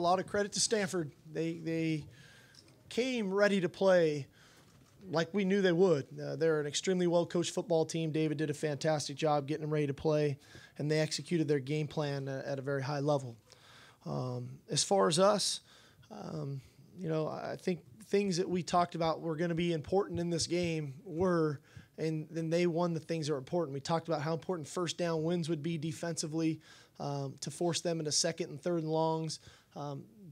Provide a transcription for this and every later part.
A lot of credit to Stanford. They came ready to play like we knew they would. They're an extremely well-coached football team. David did a fantastic job getting them ready to play, and they executed their game plan at a very high level. As far as us, I think things that we talked about were going to be important in this game were, and then they won the things that were important. We talked about how important first down wins would be defensively to force them into second and third and longs.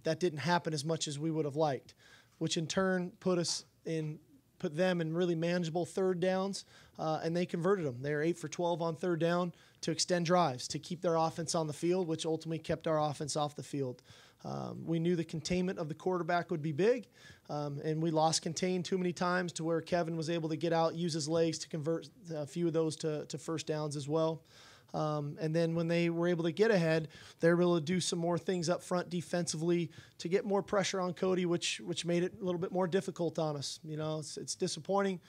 That didn't happen as much as we would have liked, which in turn put them in really manageable third downs, and they converted them. They were 8 for 12 on third down to extend drives, to keep their offense on the field, which ultimately kept our offense off the field. We knew the containment of the quarterback would be big, and we lost contain too many times to where Kevin was able to get out, use his legs to convert a few of those to first downs as well. And then when they were able to get ahead, they were able to do some more things up front defensively to get more pressure on Cody, which made it a little bit more difficult on us. It's disappointing.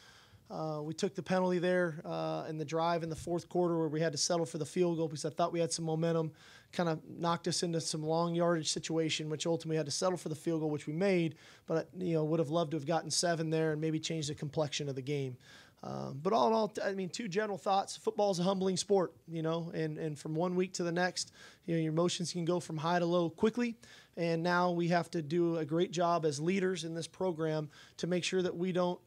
We took the penalty there in the drive in the fourth quarter where we had to settle for the field goal because I thought we had some momentum, kind of knocked us into some long yardage situation, which ultimately had to settle for the field goal, which we made. But, would have loved to have gotten 7 there and maybe changed the complexion of the game. But all in all, two general thoughts. Football is a humbling sport, and from one week to the next, your emotions can go from high to low quickly. And now we have to do a great job as leaders in this program to make sure that we don't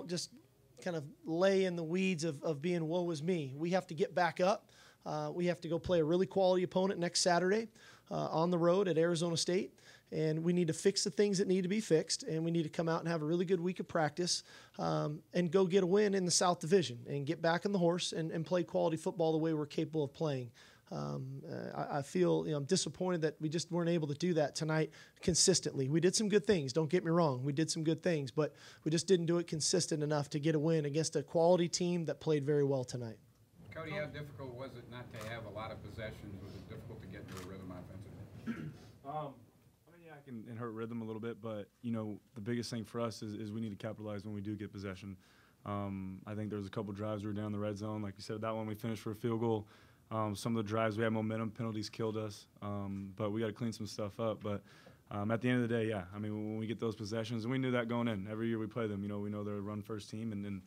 just kind of lay in the weeds of being woe is me. We have to get back up. We have to go play a really quality opponent next Saturday on the road at Arizona State. And we need to fix the things that need to be fixed, and we need to come out and have a really good week of practice and go get a win in the South Division and get back on the horse and play quality football the way we're capable of playing. I feel I'm disappointed that we just weren't able to do that tonight consistently. We did some good things, don't get me wrong. We did some good things, but we just didn't do it consistent enough to get a win against a quality team that played very well tonight. Cody, how difficult was it not to have a lot of possessions? Was it difficult to get into a rhythm offensively? I can hurt rhythm a little bit, but the biggest thing for us is we need to capitalize when we do get possession. I think there was a couple drives we were down in the red zone, like you said. That one we finished for a field goal. Some of the drives we had momentum, penalties killed us, but we got to clean some stuff up. But at the end of the day, when we get those possessions, and we knew that going in. Every year we play them, we know they're a run-first team, and then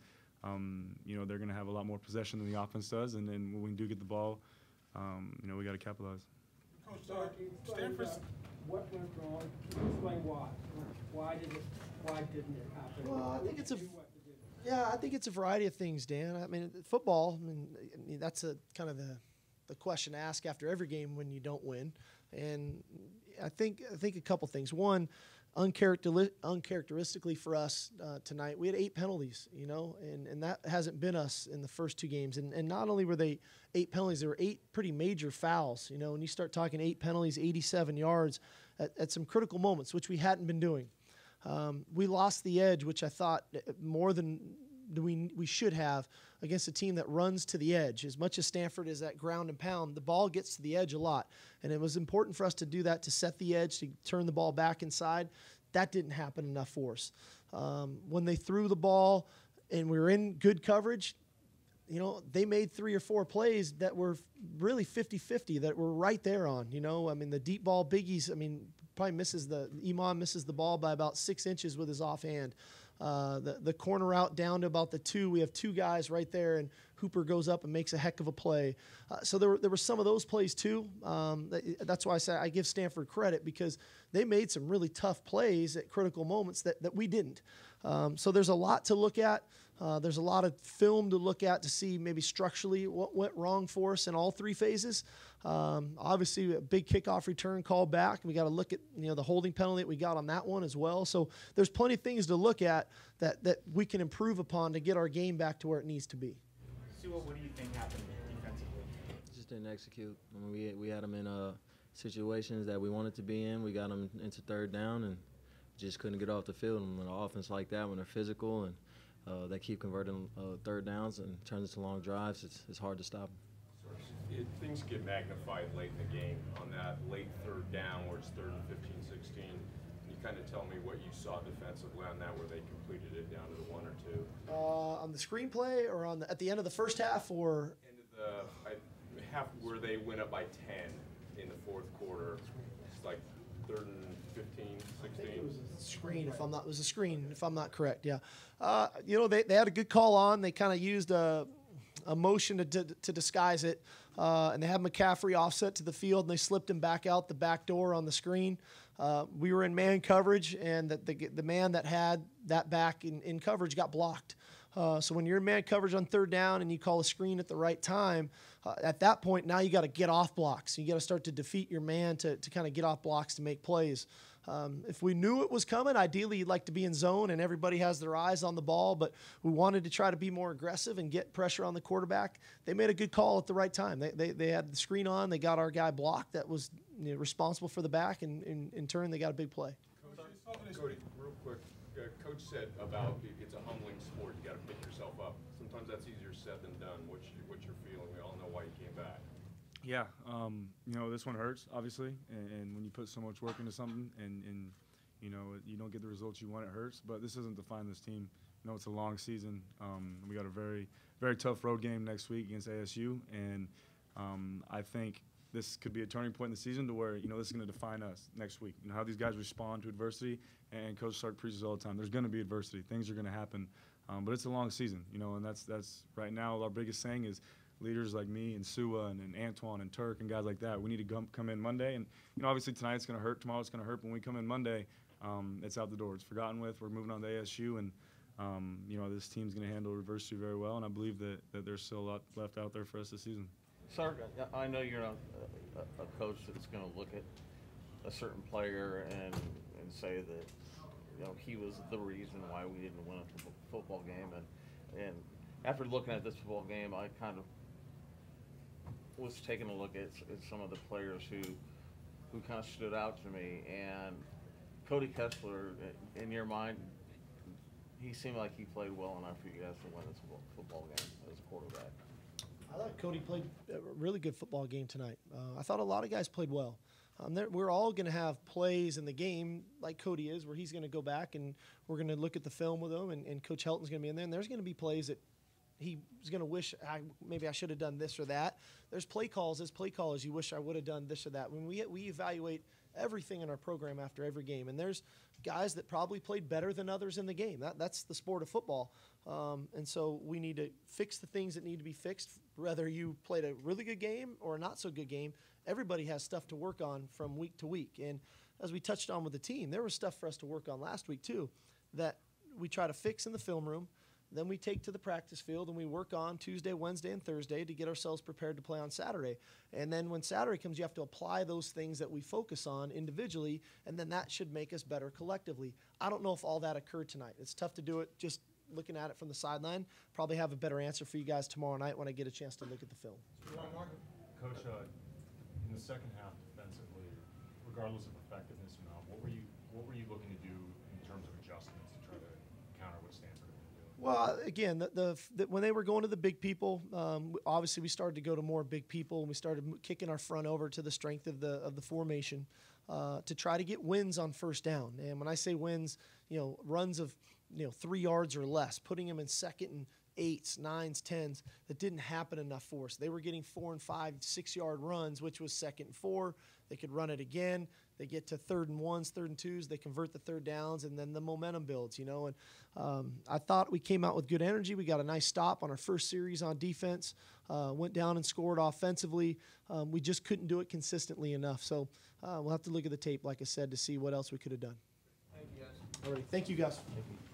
they're going to have a lot more possession than the offense does. And then when we do get the ball, we got to capitalize. Coach, Stanford's. What went wrong? Explain why. Why didn't it happen? Well, I think it's a variety of things, Dan. Football. That's a kind of the question to ask after every game when you don't win. And I think a couple things. One, uncharacteristically for us tonight, we had 8 penalties, and that hasn't been us in the first 2 games. And not only were they 8 penalties, there were 8 pretty major fouls. When you start talking 8 penalties, 87 yards at some critical moments, which we hadn't been doing. We lost the edge, which I thought more than we should have against a team that runs to the edge. As much as Stanford is that ground and pound, the ball gets to the edge a lot. And it was important for us to do that, to set the edge, to turn the ball back inside. That didn't happen enough for us. When they threw the ball and we were in good coverage, they made 3 or 4 plays that were really 50-50 that were right there on, the deep ball biggies, probably Iman misses the ball by about 6 inches with his offhand. The corner out down to about the 2, we have 2 guys right there, and Hooper goes up and makes a heck of a play. So there were some of those plays too. That's why I say I give Stanford credit, because they made some really tough plays at critical moments that we didn't. So there's a lot to look at. There's a lot of film to look at to see maybe structurally what went wrong for us in all 3 phases. Obviously, a big kickoff return call back. We got to look at the holding penalty that we got on that one as well. So there's plenty of things to look at that we can improve upon to get our game back to where it needs to be. What do you think happened defensively? Just didn't execute. We had them in situations that we wanted to be in. We got them into third down and just couldn't get off the field. And when an offense like that, when they're physical and they keep converting third downs and turns into long drives, it's hard to stop them. Things get magnified late in the game on that late third down where it's 3rd and 15, 16. Can you kind of tell me what you saw defensively on that where they completed it down to the 1 or 2? On the screenplay or at the end of the first half, or End of the half where they went up by 10 in the 15, I think 16? it was a screen, if I'm not. It was a screen, if I'm not correct. Yeah, you know, they had a good call on. They kind of used a motion to disguise it, and they had McCaffrey offset to the field, and they slipped him back out the back door on the screen. We were in man coverage, and the man that had that back in coverage got blocked. So when you're in man coverage on third down and you call a screen at the right time, at that point, now you got to get off blocks. You got to start to defeat your man to kind of get off blocks to make plays. If we knew it was coming, ideally you'd like to be in zone and everybody has their eyes on the ball, but we wanted to try to be more aggressive and get pressure on the quarterback. They made a good call at the right time. They had the screen on. They got our guy blocked that was, you know, responsible for the back, and in turn they got a big play. Cody, real quick, Coach said about it's a humbling sport. You got to pick yourself up. Sometimes that's easier said than done. What's your feeling? We all know why you came back. Yeah, you know, this one hurts, obviously, and when you put so much work into something and you know, you don't get the results you want, it hurts. But this doesn't define this team. You know, it's a long season. We got a very, very tough road game next week against ASU, and I think this could be a turning point in the season to where, you know, this is going to define us next week. You know, how these guys respond to adversity, and Coach Sark preaches all the time. There's going to be adversity. Things are going to happen, but it's a long season, you know, and that's right now our biggest saying is leaders like me and Sua and Antoine and Turk and guys like that, we need to come in Monday. And, you know, obviously tonight it's going to hurt. Tomorrow it's going to hurt. But when we come in Monday, it's out the door. It's forgotten with. We're moving on to ASU, and, you know, this team's going to handle adversity very well. And I believe that there's still a lot left out there for us this season. Sark, I know you're not a coach that's going to look at a certain player and say that, you know, he was the reason why we didn't win a football game. And after looking at this football game, I kind of was taking a look at some of the players who kind of stood out to me. And Cody Kessler, in your mind, he seemed like he played well enough for you guys to win this football game as a quarterback. I thought Cody played a really good football game tonight. I thought a lot of guys played well. We're all going to have plays in the game like Cody is, where he's going to go back and we're going to look at the film with him, and Coach Helton's going to be in there, and there's going to be plays that he's going to wish maybe I should have done this or that. There's play calls as play callers you wish I would have done this or that. When we evaluate everything in our program after every game, and there's guys that probably played better than others in the game. That's the sport of football, and so we need to fix the things that need to be fixed. Whether you played a really good game or a not so good game, everybody has stuff to work on from week to week. And as we touched on with the team, there was stuff for us to work on last week too that we try to fix in the film room. Then we take to the practice field and we work on Tuesday, Wednesday, and Thursday to get ourselves prepared to play on Saturday. And then when Saturday comes, you have to apply those things that we focus on individually, and then that should make us better collectively. I don't know if all that occurred tonight. It's tough to do it just looking at it from the sideline. Probably have a better answer for you guys tomorrow night when I get a chance to look at the film. Coach, in the second half defensively, regardless of effectiveness or not, what were you looking to do in terms of adjustments to try to counter what Stanford had been doing? Well, again, when they were going to the big people, obviously we started to go to more big people, and we started kicking our front over to the strength of the formation to try to get wins on first down. And when I say wins, you know, runs of 3 yards or less, putting them in 2nd and 8s, 9s, 10s, that didn't happen enough for us. They were getting 4 and 5, 6 yard runs, which was 2nd and 4. They could run it again. They get to 3rd and 1s, 3rd and 2s. They convert the 3rd downs, and then the momentum builds, you know. And I thought we came out with good energy. We got a nice stop on our first series on defense, went down and scored offensively. We just couldn't do it consistently enough. So we'll have to look at the tape, like I said, to see what else we could have done. Thank you, guys. All right. Thank you, guys. Thank you.